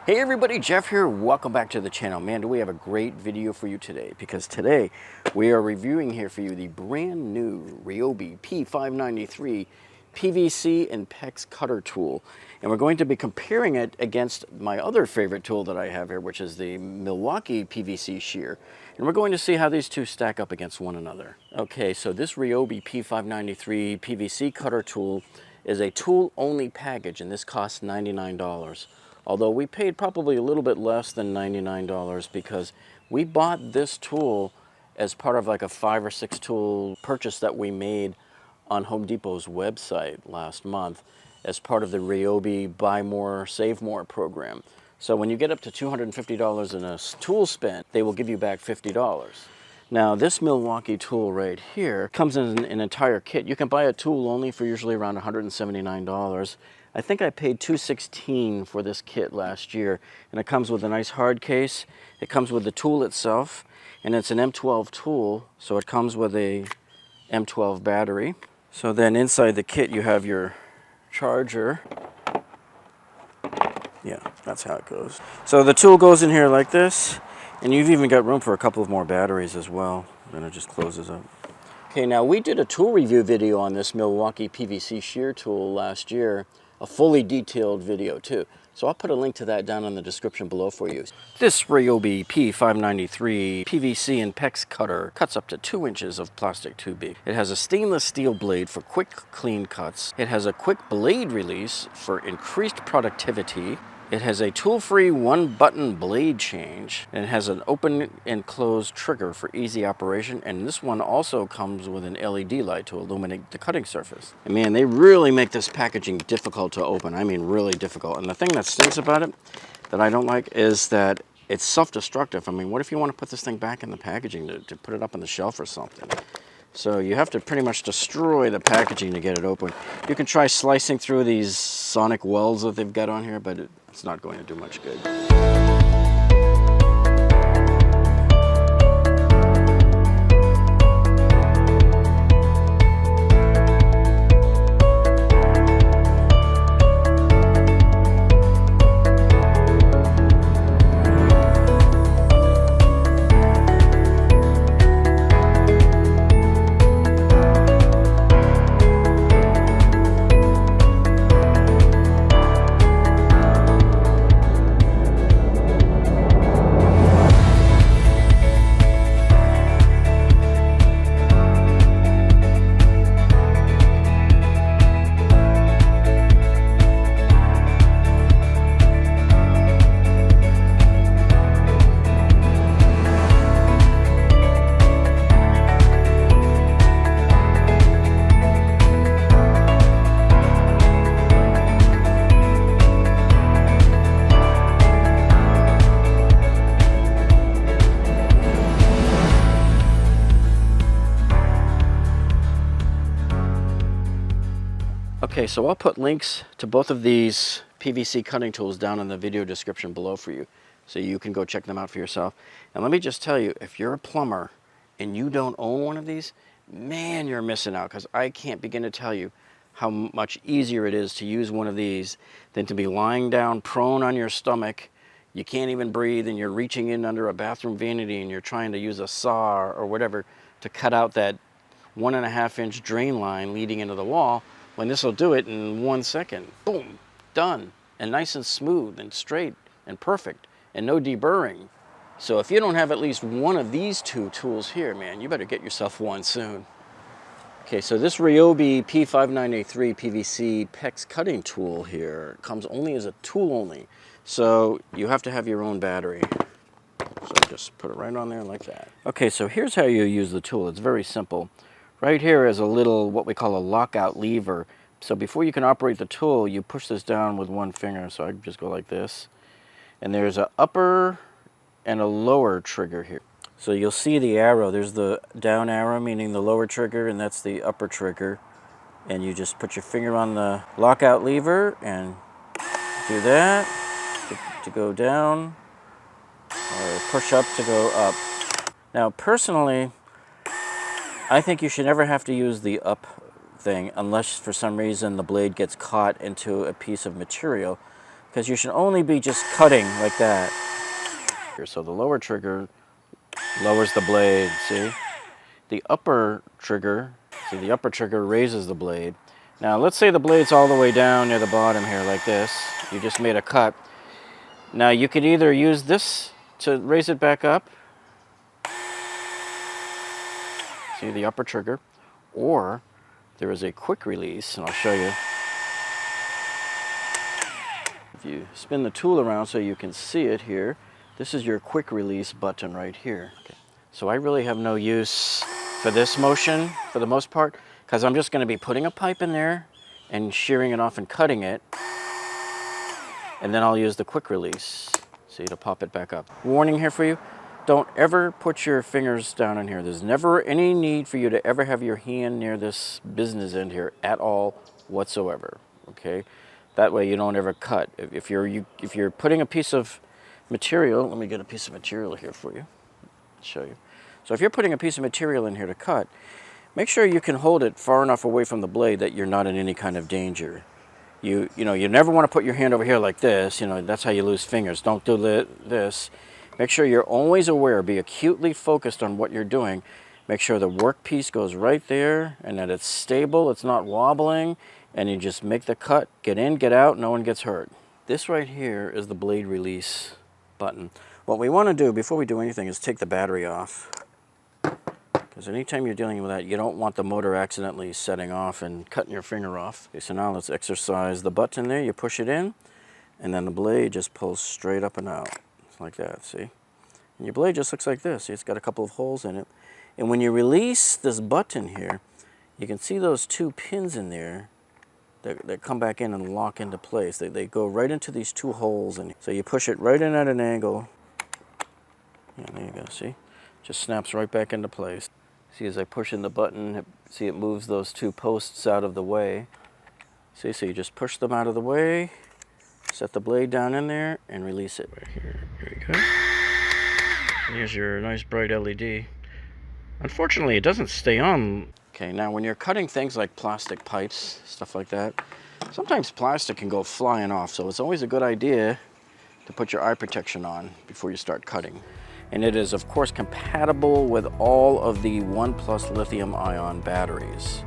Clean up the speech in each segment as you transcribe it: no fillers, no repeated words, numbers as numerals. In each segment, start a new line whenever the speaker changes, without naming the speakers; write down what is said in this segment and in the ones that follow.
Hey everybody, Jeff here. Welcome back to the channel. Man, do we have a great video for you today, because today we are reviewing here for you the brand new Ryobi P593 PVC and Pex cutter tool. And we're going to be comparing it against my other favorite tool that I have here, which is the Milwaukee PVC Shear. And we're going to see how these two stack up against one another. Okay, so this Ryobi P593 PVC cutter tool is a tool-only package, and this costs $99. Although we paid probably a little bit less than $99 because we bought this tool as part of like a 5 or 6 tool purchase that we made on Home Depot's website last month as part of the Ryobi Buy More, Save More program. So when you get up to $250 in a tool spent, they will give you back $50. Now this Milwaukee tool right here comes in an entire kit. You can buy a tool only for usually around $179. I think I paid $216 for this kit last year, and it comes with a nice hard case. It comes with the tool itself, and it's an M12 tool, so it comes with a M12 battery. So then inside the kit you have your charger. Yeah, that's how it goes. So the tool goes in here like this, and you've even got room for a couple of more batteries as well. Then it just closes up. Okay, now we did a tool review video on this Milwaukee PVC Shear tool last year, a fully detailed video too. So I'll put a link to that down in the description below for you. This Ryobi P593 PVC and Pex cutter cuts up to 2 inches of plastic tubing. It has a stainless steel blade for quick, clean cuts. It has a quick blade release for increased productivity. It has a tool-free 1-button blade change, and it has an open and closed trigger for easy operation, and this one also comes with an LED light to illuminate the cutting surface. And man, they really make this packaging difficult to open. I mean, really difficult. And the thing that stinks about it, that I don't like, is that it's self-destructive. I mean, what if you want to put this thing back in the packaging to put it up on the shelf or something? So you have to pretty much destroy the packaging to get it open. You can try slicing through these sonic welds that they've got on here, but it's not going to do much good. Okay, so I'll put links to both of these PVC cutting tools down in the video description below for you, so you can go check them out for yourself. And let me just tell you, if you're a plumber and you don't own one of these, man, you're missing out, because I can't begin to tell you how much easier it is to use one of these than to be lying down prone on your stomach. You can't even breathe, and you're reaching in under a bathroom vanity and you're trying to use a saw or whatever to cut out that 1.5-inch drain line leading into the wall, when this will do it in 1 second. Boom, done, and nice and smooth and straight and perfect, and no deburring. So if you don't have at least one of these two tools here, man, you better get yourself one soon. Okay, so this Ryobi P593 PVC Pex cutting tool here comes only as a tool only. So you have to have your own battery. So just put it right on there like that. Okay, so here's how you use the tool. It's very simple. Right here is a little, what we call a lockout lever. So before you can operate the tool, you push this down with one finger. So I just go like this. And there's an upper and a lower trigger here. So you'll see the arrow. There's the down arrow, meaning the lower trigger, and that's the upper trigger. And you just put your finger on the lockout lever and do that to go down, or push up to go up. Now, personally, I think you should never have to use the up thing unless for some reason the blade gets caught into a piece of material. because you should only be just cutting like that. So the lower trigger lowers the blade, see? The upper trigger, see, the upper trigger raises the blade. Now let's say the blade's all the way down near the bottom here like this. You just made a cut. Now you could either use this to raise it back up, see the upper trigger, or there is a quick release, and I'll show you. If you spin the tool around so you can see it here, this is your quick release button right here. Okay. So I really have no use for this motion for the most part, because I'm just going to be putting a pipe in there and shearing it off and cutting it, and then I'll use the quick release, see, to pop it back up. Warning here for you, don't ever put your fingers down in here. There's never any need for you to ever have your hand near this business end here at all whatsoever, okay? That way you don't ever cut. If you're putting a piece of material, let me get a piece of material here for you, show you. So if you're putting a piece of material in here to cut, make sure you can hold it far enough away from the blade that you're not in any kind of danger. You never want to put your hand over here like this. That's how you lose fingers. Don't do this. Make sure you're always aware. Be acutely focused on what you're doing. Make sure the workpiece goes right there and that it's stable, it's not wobbling, and you just make the cut, get in, get out, no one gets hurt. This right here is the blade release button. What we want to do before we do anything is take the battery off. Because anytime you're dealing with that, you don't want the motor accidentally setting off and cutting your finger off. Okay, so now let's exercise the button there. You push it in, and then the blade just pulls straight up and out. Like that, see? And your blade just looks like this. See, it's got a couple of holes in it. And when you release this button here, you can see those two pins in there that come back in and lock into place. They go right into these two holes. And so you push it right in at an angle. Yeah, there you go, see? Just snaps right back into place. See, as I push in the button, see it moves those two posts out of the way. See, so you just push them out of the way, set the blade down in there, and release it. Right here, there you go. Here's your nice bright LED. Unfortunately, it doesn't stay on. Okay, now when you're cutting things like plastic pipes, stuff like that, sometimes plastic can go flying off, so it's always a good idea to put your eye protection on before you start cutting. And it is, of course, compatible with all of the 1+ lithium-ion batteries.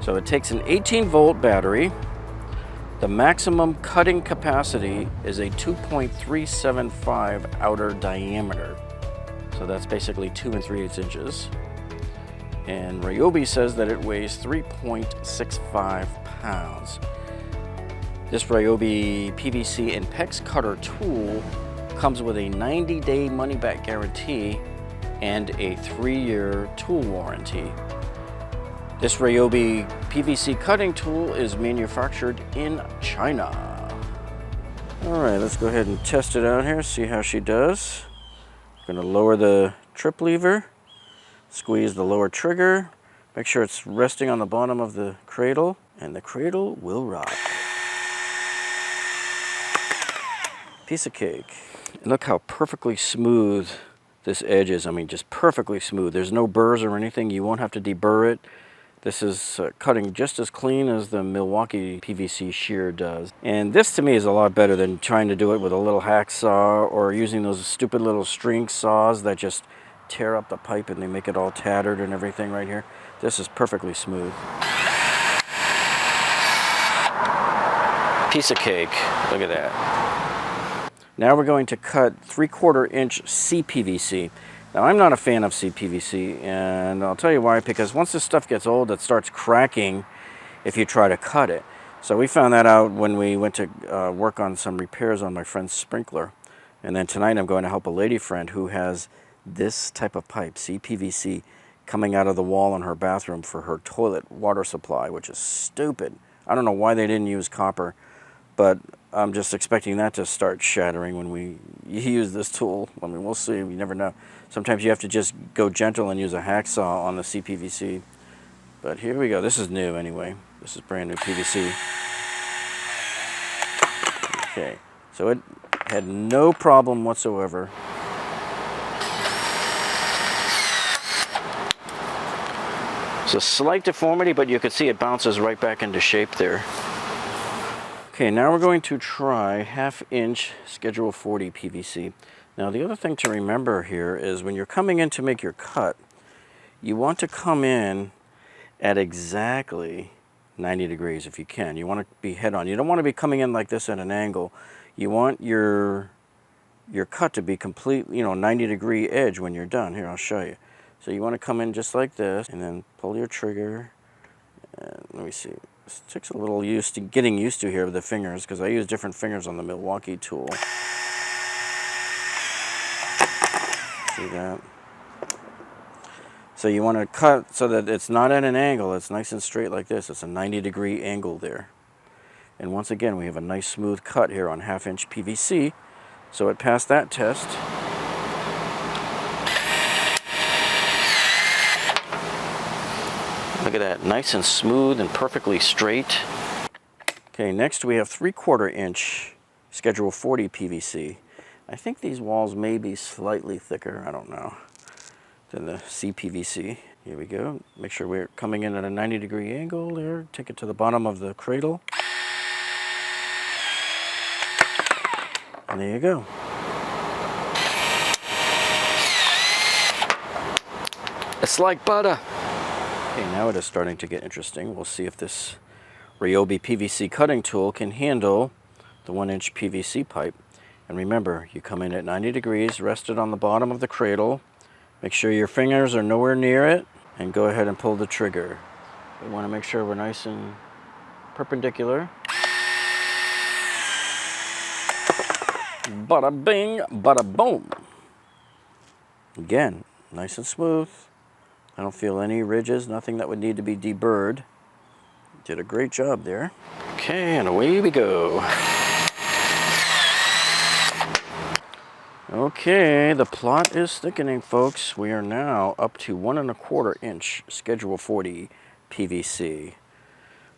So it takes an 18-volt battery. The maximum cutting capacity is a 2.375 outer diameter. So that's basically 2 3/8 inches. And Ryobi says that it weighs 3.65 pounds. This Ryobi PVC and Pex cutter tool comes with a 90-day money-back guarantee and a 3-year tool warranty. This Ryobi PVC cutting tool is manufactured in China. All right, let's go ahead and test it out here, see how she does. I'm gonna lower the trip lever, squeeze the lower trigger, make sure it's resting on the bottom of the cradle, and the cradle will rock. Piece of cake. And look how perfectly smooth this edge is. I mean, just perfectly smooth. There's no burrs or anything. You won't have to deburr it. This is cutting just as clean as the Milwaukee PVC Shear does. And this to me is a lot better than trying to do it with a little hacksaw or using those stupid little string saws that just tear up the pipe and they make it all tattered and everything right here. This is perfectly smooth. Piece of cake. Look at that. Now we're going to cut 3/4 inch CPVC. Now I'm not a fan of CPVC, and I'll tell you why, because once this stuff gets old, it starts cracking if you try to cut it. So we found that out when we went to work on some repairs on my friend's sprinkler. And then tonight I'm going to help a lady friend who has this type of pipe, CPVC, coming out of the wall in her bathroom for her toilet water supply, which is stupid. I don't know why they didn't use copper, but I'm just expecting that to start shattering when we use this tool. I mean, we'll see. You never know. Sometimes you have to just go gentle and use a hacksaw on the CPVC. But here we go. This is new anyway. This is brand new PVC. Okay, so it had no problem whatsoever. It's a slight deformity, but you can see it bounces right back into shape there. Okay, now we're going to try 1/2 inch Schedule 40 PVC. Now the other thing to remember here is when you're coming in to make your cut, you want to come in at exactly 90 degrees if you can. You want to be head on. You don't want to be coming in like this at an angle. You want your cut to be complete, 90-degree edge when you're done. Here, I'll show you. So you want to come in just like this and then pull your trigger. And let me see. This takes a little getting used to here with the fingers because I use different fingers on the Milwaukee tool. See that? So you want to cut so that it's not at an angle. It's nice and straight like this. It's a 90-degree angle there. And once again, we have a nice smooth cut here on 1/2 inch PVC. So it passed that test. Look at that, nice and smooth and perfectly straight. Okay, next we have 3/4 inch Schedule 40 PVC. I think these walls may be slightly thicker, I don't know, than the CPVC. Here we go. Make sure we're coming in at a 90-degree angle there. Take it to the bottom of the cradle. And there you go. It's like butter. Okay, now it is starting to get interesting. We'll see if this Ryobi PVC cutting tool can handle the 1-inch PVC pipe. And remember, you come in at 90 degrees, rest it on the bottom of the cradle. Make sure your fingers are nowhere near it, and go ahead and pull the trigger. We want to make sure we're nice and perpendicular. Bada bing, bada boom. Again, nice and smooth. I don't feel any ridges, nothing that would need to be deburred. Did a great job there. Okay, and away we go. Okay, the plot is thickening, folks. We are now up to 1¼ inch Schedule 40 PVC.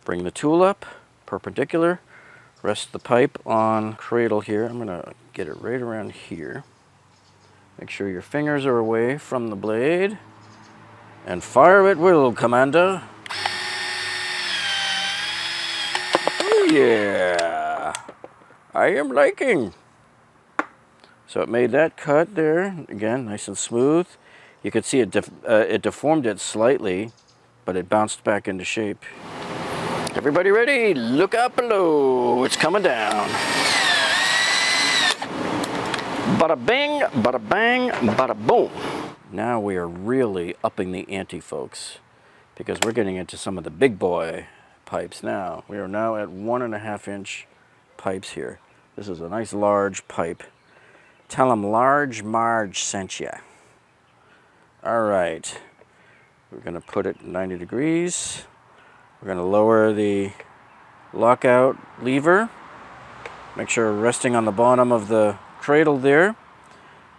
Bring the tool up, perpendicular. Rest the pipe on cradle here. I'm gonna get it right around here. Make sure your fingers are away from the blade. And fire at will, Commander. Oh yeah, I am liking. So it made that cut there, again, nice and smooth. You could see it deformed it slightly, but it bounced back into shape. Everybody ready? Look out below, it's coming down. Bada bing, bada bang, bada boom. Now we are really upping the ante, folks, because we're getting into some of the big boy pipes now. We are now at 1½ inch pipes here. This is a nice large pipe. Tell them Large Marge sent ya. All right, we're gonna put it 90 degrees. We're gonna lower the lockout lever. Make sure we're resting on the bottom of the cradle there.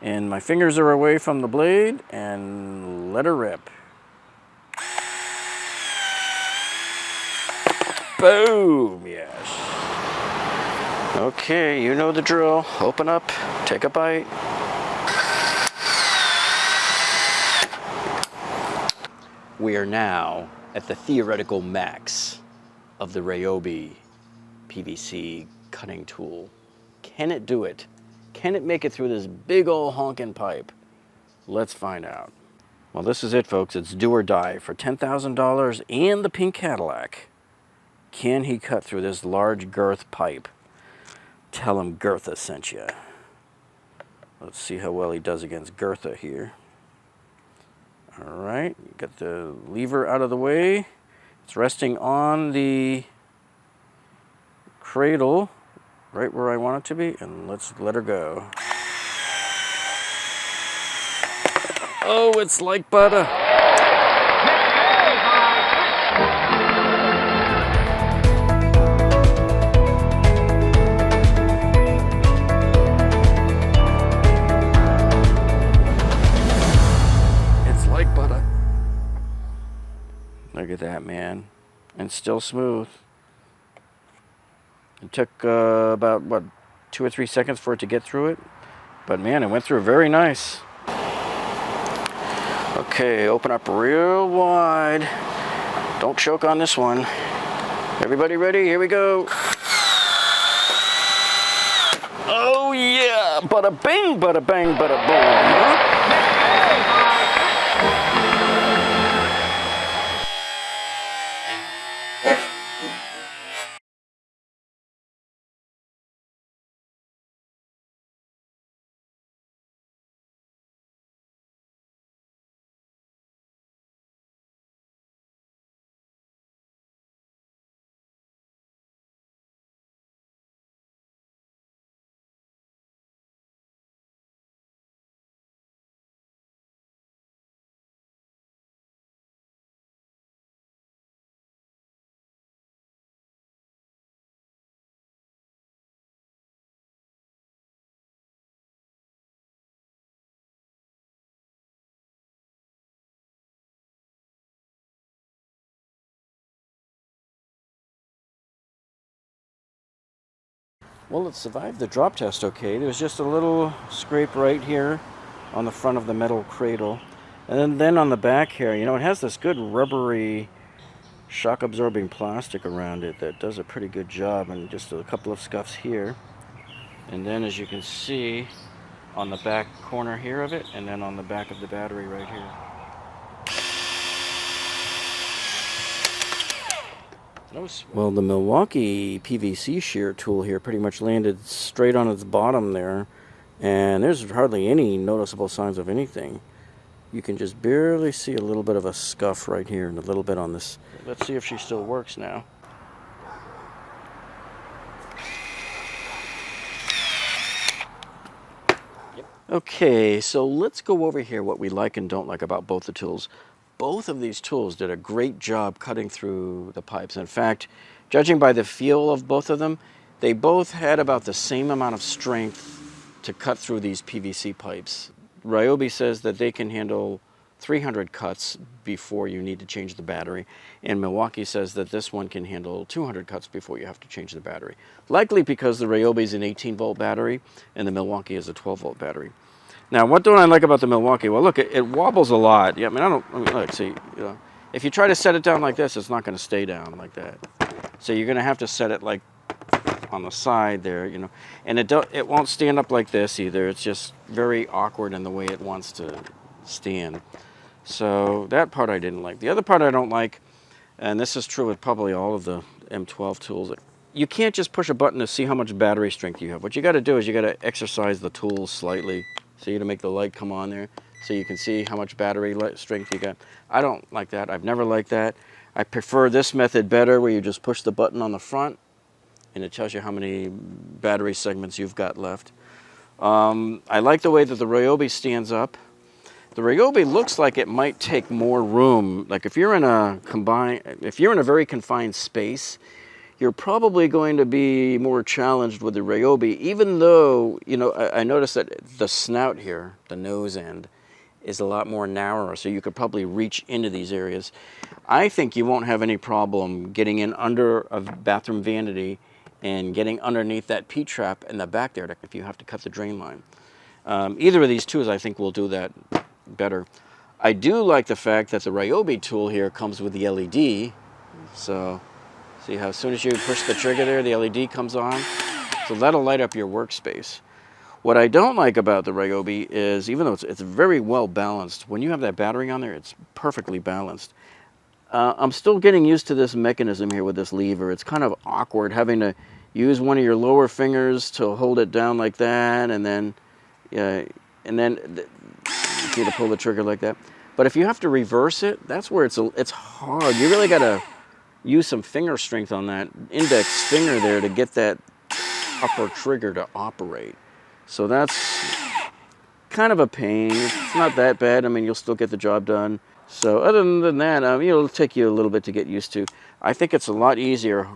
And my fingers are away from the blade, and let her rip. Boom, yes. Okay, you know the drill. Open up, take a bite. We are now at the theoretical max of the Ryobi PVC cutting tool. Can it do it? Can it make it through this big old honking pipe? Let's find out. Well, this is it, folks. It's do or die for $10,000 and the pink Cadillac. Can he cut through this large girth pipe? Tell him Gertha sent you. Let's see how well he does against Gertha here. All right, got the lever out of the way. It's resting on the cradle, right where I want it to be, and let's let her go. Oh, it's like butter. It's like butter. Look at that, man. And still smooth. It took about, what, 2 or 3 seconds for it to get through it. But man, it went through very nice. Okay, open up real wide. Don't choke on this one. Everybody ready? Here we go. bada bing, bada bang, bada boom, huh? Well, it survived the drop test okay. There was just a little scrape right here on the front of the metal cradle. And then on the back here, you know, it has this good rubbery shock absorbing plastic around it that does a pretty good job, and just a couple of scuffs here. And then as you can see on the back corner here of it, and then on the back of the battery right here. Well, the Milwaukee PVC Shear tool here pretty much landed straight on its bottom there, and there's hardly any noticeable signs of anything. You can just barely see a little bit of a scuff right here and a little bit on this. Let's see if she still works now. Yep. Okay, so let's go over here what we like and don't like about both the tools. Both of these tools did a great job cutting through the pipes. In fact, judging by the feel of both of them, they both had about the same amount of strength to cut through these PVC pipes. Ryobi says that they can handle 300 cuts before you need to change the battery, and Milwaukee says that this one can handle 200 cuts before you have to change the battery. Likely because the Ryobi is an 18-volt battery and the Milwaukee is a 12-volt battery. Now, what don't I like about the Milwaukee? Well, look, it wobbles a lot. Yeah, I mean, look, see, you know, if you try to set it down like this, it's not going to stay down like that. So you're going to have to set it like on the side there, you know, and it won't stand up like this either. It's just very awkward in the way it wants to stand. So that part I didn't like. The other part I don't like, and this is true with probably all of the M12 tools, you can't just push a button to see how much battery strength you have. What you got to do is you got to exercise the tools slightly. See, to make the light come on there so you can see how much battery strength you got. I don't like that. I've never liked that. I prefer this method better, where you just push the button on the front and it tells you how many battery segments you've got left. I like the way that the Ryobi stands up. The Ryobi looks like it might take more room. Like if you're in a very confined space, you're probably going to be more challenged with the Ryobi, even though, you know, I noticed that the snout here, the nose end, is a lot more narrower, so you could probably reach into these areas. I think you won't have any problem getting in under a bathroom vanity and getting underneath that P-trap in the back there if you have to cut the drain line. Either of these tools, I think, will do that better. I do like the fact that the Ryobi tool here comes with the LED, so see how as soon as you push the trigger there, the LED comes on? So that'll light up your workspace. What I don't like about the Ryobi is, even though it's very well balanced, when you have that battery on there, it's perfectly balanced. I'm still getting used to this mechanism here with this lever. It's kind of awkward having to use one of your lower fingers to hold it down like that, and then you need to pull the trigger like that. But if you have to reverse it, that's where it's hard. You really got to use some finger strength on that index finger there to get that upper trigger to operate. So that's kind of a pain. It's not that bad. I mean, you'll still get the job done. So other than that, it'll take you a little bit to get used to. I think it's a lot easier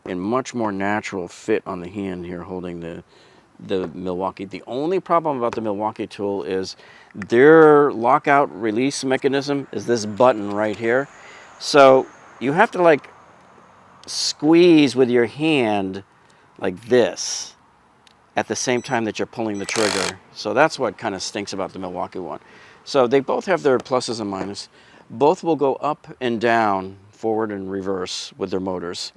and much more natural fit on the hand here holding the Milwaukee. The only problem about the Milwaukee tool is their lockout release mechanism is this button right here. So you have to like squeeze with your hand like this at the same time that you're pulling the trigger. So that's what kind of stinks about the Milwaukee one. So they both have their pluses and minuses. Both will go up and down, forward and reverse with their motors.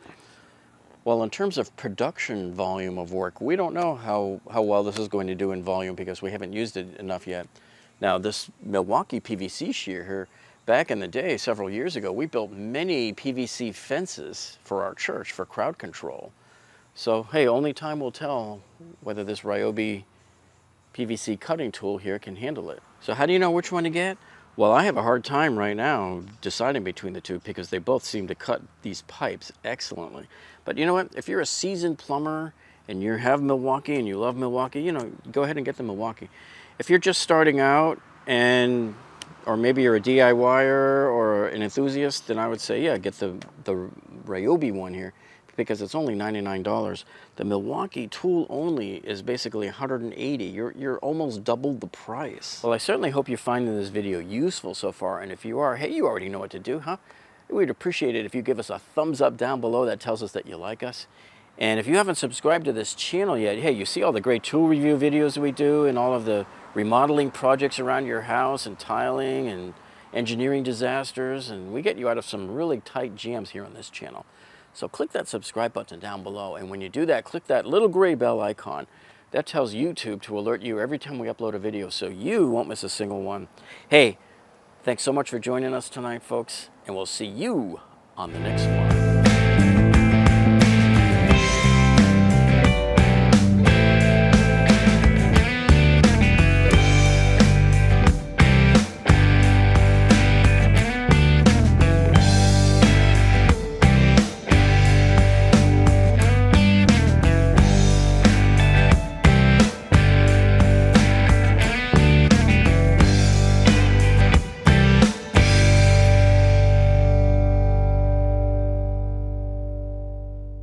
Well, in terms of production volume of work, we don't know how well this is going to do in volume because we haven't used it enough yet. Now, this Milwaukee PVC Shear here, back in the day, several years ago, we built many PVC fences for our church for crowd control. So, hey, only time will tell whether this Ryobi PVC cutting tool here can handle it. So how do you know which one to get? Well, I have a hard time right now deciding between the two because they both seem to cut these pipes excellently. But you know what? If you're a seasoned plumber and you have Milwaukee and you love Milwaukee, you know, go ahead and get the Milwaukee. If you're just starting out or maybe you're a DIYer or an enthusiast, then I would say, yeah, get the Ryobi one here because it's only $99. The Milwaukee tool only is basically $180. You're almost double the price. Well, I certainly hope you're finding this video useful so far, and if you are, hey, you already know what to do, huh? We'd appreciate it if you give us a thumbs up down below. That tells us that you like us. And if you haven't subscribed to this channel yet, hey, you see all the great tool review videos we do and all of the remodeling projects around your house and tiling and engineering disasters, and we get you out of some really tight jams here on this channel. So click that subscribe button down below, and when you do that, click that little gray bell icon. That tells YouTube to alert you every time we upload a video so you won't miss a single one. Hey, thanks so much for joining us tonight, folks, and we'll see you on the next one.